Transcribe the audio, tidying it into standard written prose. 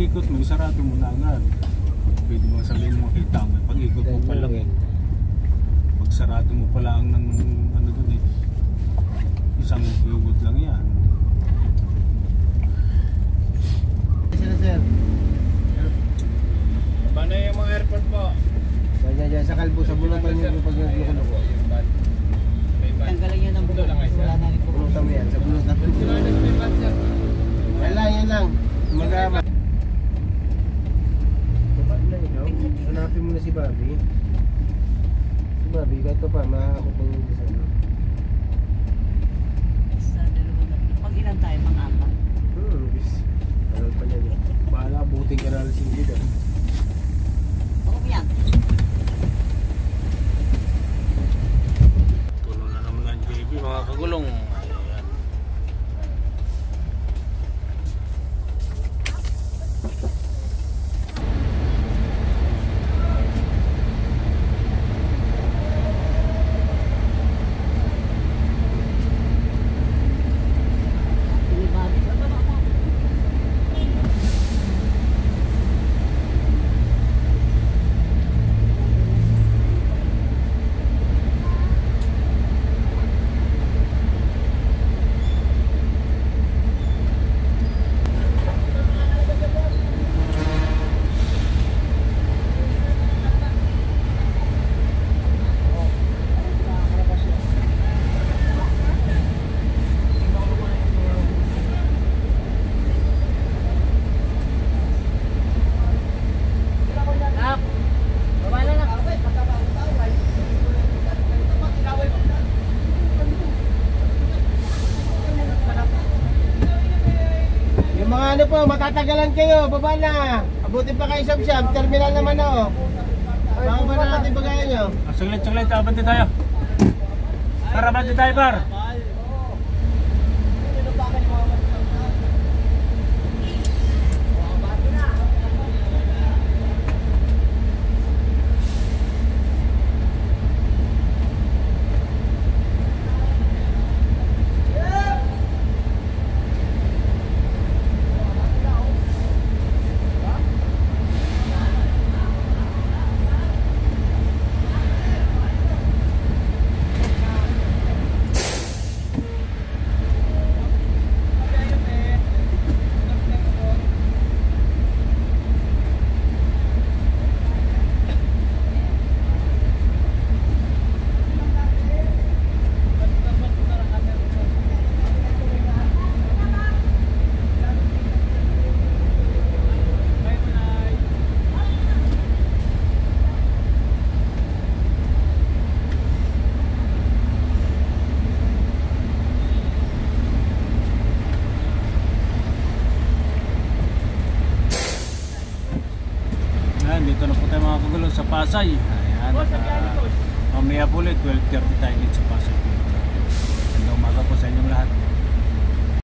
pag-ikot mo, isarado mo na agad. Pwede mo sabihin mo kita mo, pag-ikot mo pa lang eh. Pag sarado mo pa lang ng ano doon eh. Isang hugot lang yan. Sila sir. Paano yung mga airport po? Diyan sa kalbo, sa bulutan yung pag nagloko-loko. Tanggalan niya ng bulok kasi wala na rin po. Bulutan mo yan, sa bulutan. Yan lang. Magama. Dapat na ikaw, hanapin mo na si Bobby. Si Bobby, kahit pa makakapag yung isa. Sa dalawang tatlo. Pag ilan tayo, mga-apat. Bis. Aral pa niya niya. Bahala, buting ka na alas yung gida. Oo yan. Tulo na naman ang JB mga kagulong. Ayan. Yung mga ano po, matatagalan kayo, baba na. Abutin pa kayo siyam-siyam, terminal naman o. Baka ba na natin bagayan nyo? Saglit, abante tayo. Abante tayo, par. Dito na po tayo mga kagulong sa Pasay. Ayan, mamaya po ulit 12:30 tayo dito sa Pasay. Ganda umaga po sa inyong lahat.